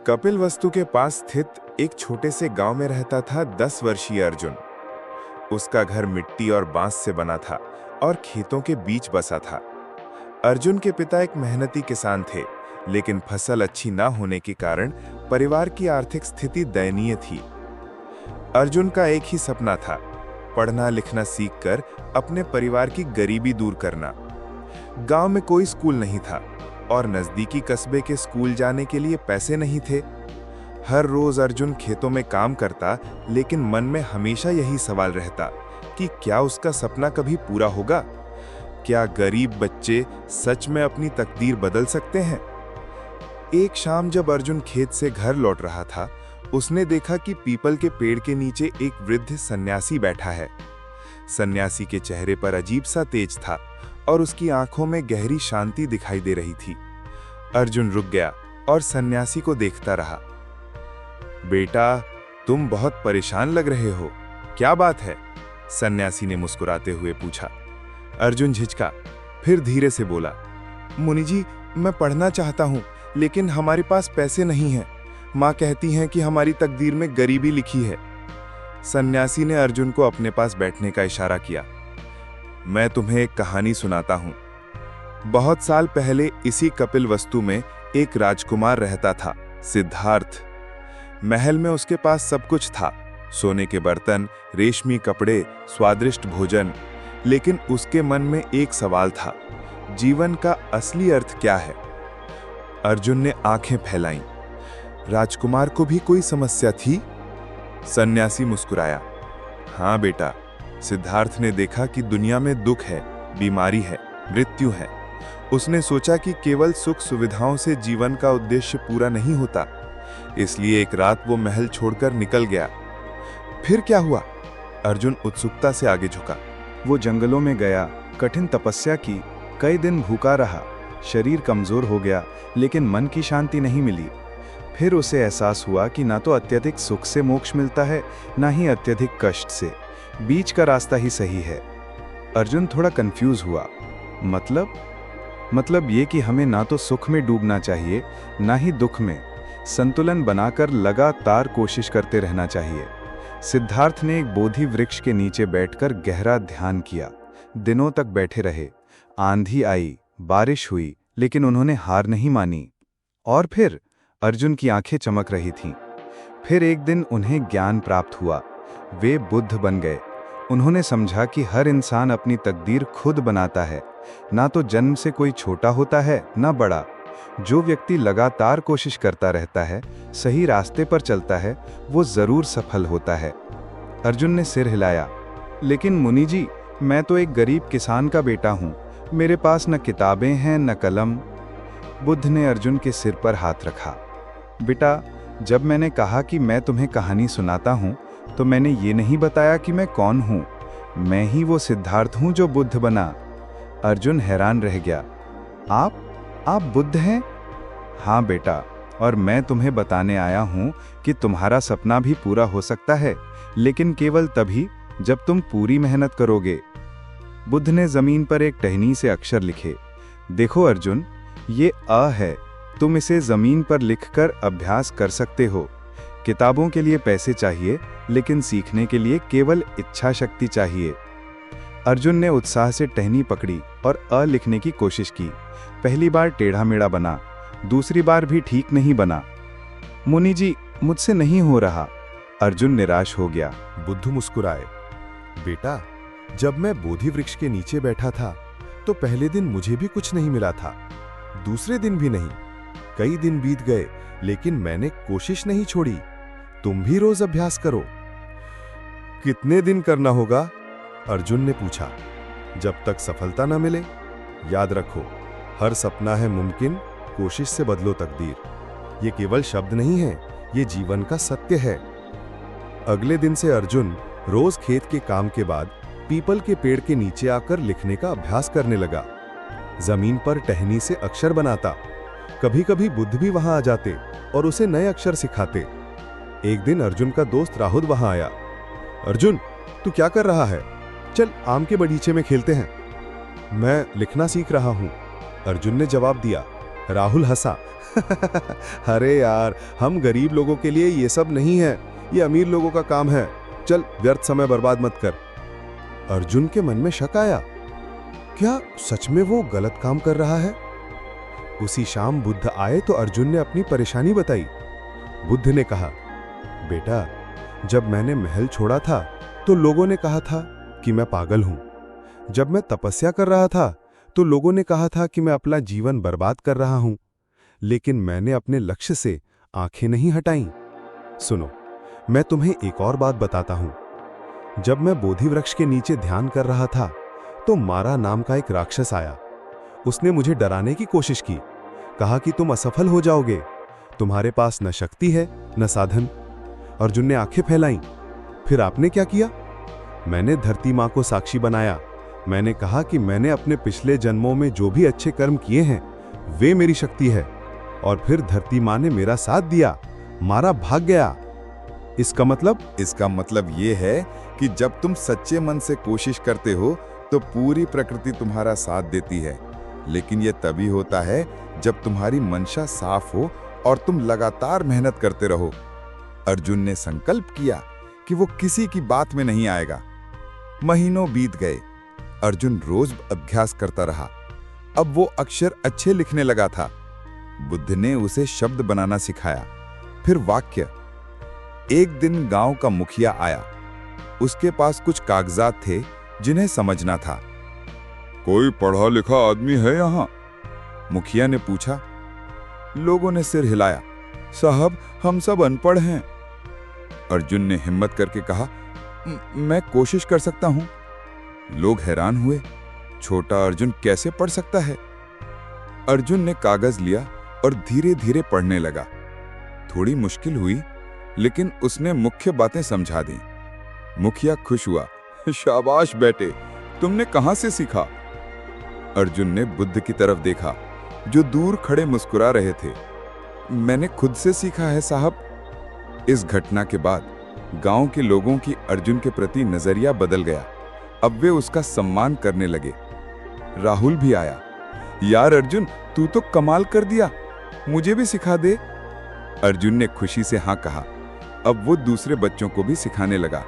कपिलवस्तु के पास स्थित एक छोटे से गांव में रहता था 10 वर्षीय अर्जुन। उसका घर मिट्टी और बांस से बना था और खेतों के बीच बसा था। अर्जुन के पिता एक मेहनती किसान थे, लेकिन फसल अच्छी ना होने के कारण परिवार की आर्थिक स्थिति दयनीय थी। अर्जुन का एक ही सपना था, पढ़ना लिखना सीखकर अपने परिवार की गरीबी दूर करना। गांव में कोई स्कूल नहीं था और नजदीकी कस्बे के स्कूल जाने के लिए पैसे नहीं थे। हर रोज अर्जुन खेतों में काम करता, लेकिन मन में हमेशा यही सवाल रहता कि क्या उसका सपना कभी पूरा होगा? क्या गरीब बच्चे सच में अपनी तकदीर बदल सकते हैं? एक शाम जब अर्जुन खेत से घर लौट रहा था, उसने देखा कि पीपल के पेड़ के नीचे एक वृद्ध सन्यासी बैठा है। सन्यासी के चेहरे पर अजीब सा तेज था और उसकी आंखों में गहरी शांति दिखाई दे रही थी। अर्जुन रुक गया और सन्यासी को देखता रहा। बेटा, तुम बहुत परेशान लग रहे हो, क्या बात है? सन्यासी ने मुस्कुराते हुए पूछा। अर्जुन झिझका, फिर धीरे से बोला, मुनि जी, मैं पढ़ना चाहता हूं, लेकिन हमारे पास पैसे नहीं हैं। माँ कहती हैं कि हमारी तकदीर में गरीबी लिखी है। सन्यासी ने अर्जुन को अपने पास बैठने का इशारा किया। मैं तुम्हें एक कहानी सुनाता हूं। बहुत साल पहले इसी कपिलवस्तु में एक राजकुमार रहता था, सिद्धार्थ। महल में उसके पास सब कुछ था, सोने के बर्तन, रेशमी कपड़े, स्वादिष्ट भोजन। लेकिन उसके मन में एक सवाल था, जीवन का असली अर्थ क्या है? अर्जुन ने आंखें फैलाईं। राजकुमार को भी कोई समस्या थी? सन्यासी मुस्कुराया। हाँ बेटा, सिद्धार्थ ने देखा कि दुनिया में दुख है, बीमारी है, मृत्यु है। उसने सोचा कि केवल सुख सुविधाओं से जीवन का उद्देश्य पूरा नहीं होता। इसलिए एक रात वो महल छोड़कर निकल गया। फिर क्या हुआ? अर्जुन उत्सुकता से आगे झुका। वो जंगलों में गया, कठिन तपस्या की, कई दिन भूखा रहा, शरीर कमजोर हो गया, लेकिन मन की शांति नहीं मिली। फिर उसे एहसास हुआ कि ना तो अत्यधिक सुख से मोक्ष मिलता है, ना ही अत्यधिक कष्ट से। बीच का रास्ता ही सही है। अर्जुन थोड़ा कंफ्यूज हुआ। मतलब ये कि हमें ना तो सुख में डूबना चाहिए, ना ही दुख में। संतुलन बनाकर लगातार कोशिश करते रहना चाहिए। सिद्धार्थ ने एक बोधि वृक्ष के नीचे बैठकर गहरा ध्यान किया। दिनों तक बैठे रहे। आंधी आई, बारिश हुई, लेकिन उन्होंने हार नहीं मानी। और फिर अर्जुन की आंखें चमक रही थीं। फिर एक दिन उन्हें ज्ञान प्राप्त हुआ। वे बुद्ध बन गए। उन्होंने समझा कि हर इंसान अपनी तकदीर खुद बनाता है। ना तो जन्म से कोई छोटा होता है, ना बड़ा। जो व्यक्ति लगातार कोशिश करता रहता है, सही रास्ते पर चलता है, वो जरूर सफल होता है। अर्जुन ने सिर हिलाया। लेकिन मुनि जी, मैं तो एक गरीब किसान का बेटा हूँ। मेरे पास न किताबें हैं, न कलम। बुद्ध ने अर्जुन के सिर पर हाथ रखा। बेटा, जब मैंने कहा कि मैं तुम्हें कहानी सुनाता हूँ, तो मैंने ये नहीं बताया कि मैं कौन हूँ। मैं ही वो सिद्धार्थ हूँ जो बुद्ध बना। अर्जुन हैरान रह गया। आप बुद्ध हैं? हाँ बेटा, और मैं तुम्हें बताने आया हूँ कि तुम्हारा सपना भी पूरा हो सकता है, लेकिन केवल तभी जब तुम पूरी मेहनत करोगे। बुद्ध ने जमीन पर एक टहनी से अक्षर लिखे। देखो अर्जुन, ये अ है। तुम इसे जमीन पर लिखकर अभ्यास कर सकते हो। किताबों के लिए पैसे चाहिए, लेकिन सीखने के लिए केवल इच्छा शक्ति चाहिए। अर्जुन ने उत्साह से टहनी पकड़ी और अ लिखने की कोशिश की। पहली बार टेढ़ा मेढ़ा बना, दूसरी बार भी ठीक नहीं बना। मुनि जी, मुझसे नहीं हो रहा। अर्जुन निराश हो गया। बुद्ध मुस्कुराए। बेटा, जब मैं बोधि वृक्ष के नीचे बैठा था, तो पहले दिन मुझे भी कुछ नहीं मिला था, दूसरे दिन भी नहीं। कई दिन बीत गए, लेकिन मैंने कोशिश नहीं छोड़ी। तुम भी रोज अभ्यास करो। कितने दिन करना होगा? अर्जुन ने पूछा। जब तक सफलता न मिले। याद रखो, हर सपना है मुमकिन, कोशिश से बदलो तकदीर। ये केवल शब्द नहीं है, ये जीवन का सत्य है। अगले दिन से अर्जुन रोज खेत के काम के बाद पीपल के पेड़ के नीचे आकर लिखने का अभ्यास करने लगा। जमीन पर टहनी से अक्षर बनाता। कभी कभी बुद्ध भी वहां आ जाते और उसे नए अक्षर सिखाते। एक दिन अर्जुन का दोस्त राहुल वहां आया। अर्जुन, तू क्या कर रहा है? चल आम के बगीचे में खेलते हैं। मैं लिखना सीख रहा हूं, अर्जुन ने जवाब दिया। राहुल हंसा। अरे यार, हम गरीब लोगों के लिए ये सब नहीं है, ये अमीर लोगों का काम है। चल, व्यर्थ समय बर्बाद मत कर। अर्जुन के मन में शक आया, क्या सच में वो गलत काम कर रहा है? उसी शाम बुद्ध आए तो अर्जुन ने अपनी परेशानी बताई। बुद्ध ने कहा, बेटा, जब मैंने महल छोड़ा था तो लोगों ने कहा था कि मैं पागल हूं। जब मैं तपस्या कर रहा था तो लोगों ने कहा था कि मैं अपना जीवन बर्बाद कर रहा हूं, लेकिन मैंने अपने लक्ष्य से आंखें नहीं हटाईं। सुनो, मैं तुम्हें एक और बात बताता हूं। जब मैं बोधि वृक्ष के नीचे ध्यान कर रहा था तो मारा नाम का एक राक्षस आया। उसने मुझे डराने की कोशिश की, कहा कि तुम असफल हो जाओगे, तुम्हारे पास न शक्ति है न साधन। अर्जुन ने आंखें फैलाईं। फिर आपने क्या किया? मैंने धरती मां को साक्षी बनाया। मैंने कहा कि मैंने अपने पिछले जन्मों में जो भी अच्छे कर्म किए हैं वे मेरी शक्ति है, और फिर धरती मां ने मेरा साथ दिया, मारा भाग गया। इसका मतलब ये है कि जब तुम सच्चे मन से कोशिश करते हो तो पूरी प्रकृति तुम्हारा साथ देती है, लेकिन यह तभी होता है जब तुम्हारी मंशा साफ हो और तुम लगातार मेहनत करते रहो। अर्जुन ने संकल्प किया कि वो किसी की बात में नहीं आएगा। महीनों बीत गए। अर्जुन रोज अभ्यास करता रहा। अब वो अक्षर अच्छे लिखने लगा था। बुद्ध ने उसे शब्द बनाना सिखाया, फिर वाक्य। एक दिन गांव का मुखिया आया। उसके पास कुछ कागजात थे जिन्हें समझना था। कोई पढ़ा लिखा आदमी है यहाँ? मुखिया ने पूछा। लोगों ने सिर हिलाया। साहब, हम सब अनपढ़ हैं। अर्जुन ने हिम्मत करके कहा, मैं कोशिश कर सकता हूं। लोग हैरान हुए, छोटा अर्जुन कैसे पढ़ सकता है? अर्जुन ने कागज लिया और धीरे धीरे पढ़ने लगा। थोड़ी मुश्किल हुई, लेकिन उसने मुख्य बातें समझा दी। मुखिया खुश हुआ। शाबाश बेटे, तुमने कहां से सीखा? अर्जुन ने बुद्ध की तरफ देखा, जो दूर खड़े मुस्कुरा रहे थे। मैंने खुद से सीखा है साहब। इस घटना के बाद गांव के लोगों की अर्जुन के प्रति नजरिया बदल गया। अब वे उसका सम्मान करने लगे। राहुल भी आया। यार अर्जुन, तू तो कमाल कर दिया, मुझे भी सिखा दे। अर्जुन ने खुशी से हाँ कहा। अब वो दूसरे बच्चों को भी सिखाने लगा।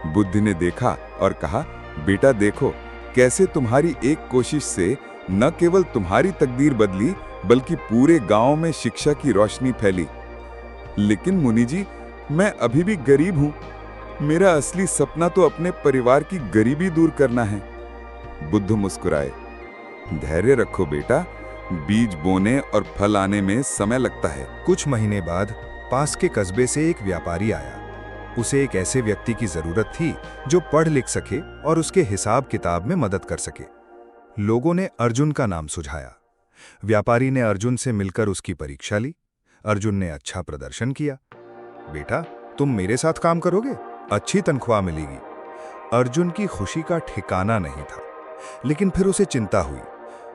बुद्ध ने देखा और कहा, बेटा देखो कैसे तुम्हारी एक कोशिश से न केवल तुम्हारी तकदीर बदली, बल्कि पूरे गांव में शिक्षा की रोशनी फैली। लेकिन मुनि जी, मैं अभी भी गरीब हूं। मेरा असली सपना तो अपने परिवार की गरीबी दूर करना है। बुद्ध मुस्कुराए। धैर्य रखो बेटा, बीज बोने और फल आने में समय लगता है। कुछ महीने बाद पास के कस्बे से एक व्यापारी आया। उसे एक ऐसे व्यक्ति की जरूरत थी जो पढ़ लिख सके और उसके हिसाब किताब में मदद कर सके। लोगों ने अर्जुन का नाम सुझाया। व्यापारी ने अर्जुन से मिलकर उसकी परीक्षा ली। अर्जुन ने अच्छा प्रदर्शन किया। बेटा, तुम मेरे साथ काम करोगे, अच्छी तनख्वाह मिलेगी। अर्जुन की खुशी का ठिकाना नहीं था, लेकिन फिर उसे चिंता हुई।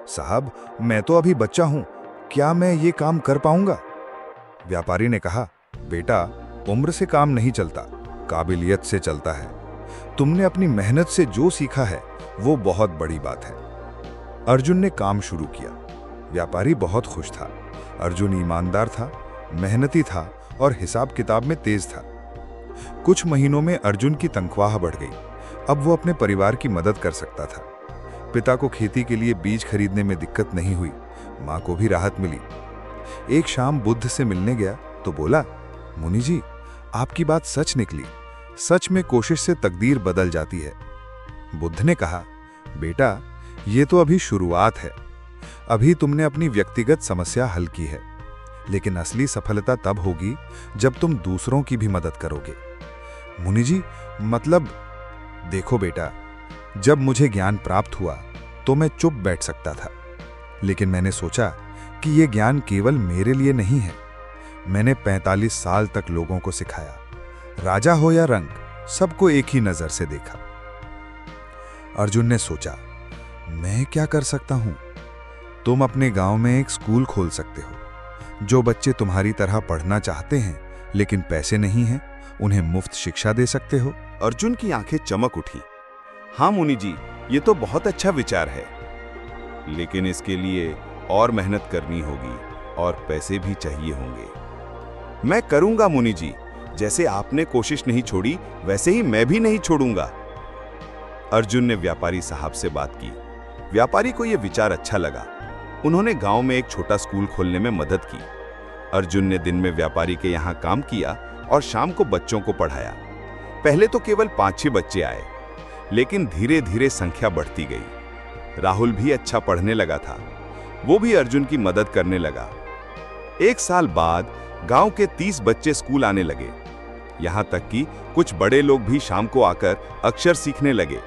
साहब, मैं तो अभी बच्चा हूं, क्या मैं ये काम कर पाऊंगा? व्यापारी ने कहा, बेटा, उम्र से काम नहीं चलता, काबिलियत से चलता है। तुमने अपनी मेहनत से जो सीखा है वो बहुत बड़ी बात है। अर्जुन ने काम शुरू किया। व्यापारी बहुत खुश था। अर्जुन ईमानदार था, मेहनती था और हिसाब किताब में तेज था। कुछ महीनों में अर्जुन की तनख्वाह बढ़ गई। अब वो अपने परिवार की मदद कर सकता था। पिता को खेती के लिए बीज खरीदने में दिक्कत नहीं हुई। मां को भी राहत मिली। एक शाम बुद्ध से मिलने गया तो बोला, मुनि जी, आपकी बात सच निकली। सच में कोशिश से तकदीर बदल जाती है। बुद्ध ने कहा, बेटा, ये तो अभी शुरुआत है। अभी तुमने अपनी व्यक्तिगत समस्या हल की है, लेकिन असली सफलता तब होगी जब तुम दूसरों की भी मदद करोगे। मुनि जी, मतलब? देखो बेटा, जब मुझे ज्ञान प्राप्त हुआ तो मैं चुप बैठ सकता था, लेकिन मैंने सोचा कि यह ज्ञान केवल मेरे लिए नहीं है। मैंने 45 साल तक लोगों को सिखाया। राजा हो या रंक, सबको एक ही नजर से देखा। अर्जुन ने सोचा, मैं क्या कर सकता हूं? तुम अपने गांव में एक स्कूल खोल सकते हो। जो बच्चे तुम्हारी तरह पढ़ना चाहते हैं लेकिन पैसे नहीं हैं, उन्हें मुफ्त शिक्षा दे सकते हो। अर्जुन की आंखें चमक उठी। हाँ मुनि जी, ये तो बहुत अच्छा विचार है, लेकिन इसके लिए और मेहनत करनी होगी। और पैसे भी चाहिए होंगे। मैं करूंगा मुनि जी, जैसे आपने कोशिश नहीं छोड़ी वैसे ही मैं भी नहीं छोड़ूंगा। अर्जुन ने व्यापारी साहब से बात की। व्यापारी को यह विचार अच्छा लगा। उन्होंने गांव में एक छोटा स्कूल खोलने में मदद की। अर्जुन ने दिन में व्यापारी के यहाँ काम किया और शाम को बच्चों को पढ़ाया। पहले तो केवल 5-6 बच्चे आए, लेकिन धीरे धीरे संख्या बढ़ती गई। राहुल भी अच्छा पढ़ने लगा था। वो भी अर्जुन की मदद करने लगा। 1 साल बाद गांव के 30 बच्चे स्कूल आने लगे। यहाँ तक कि कुछ बड़े लोग भी शाम को आकर अक्षर सीखने लगे।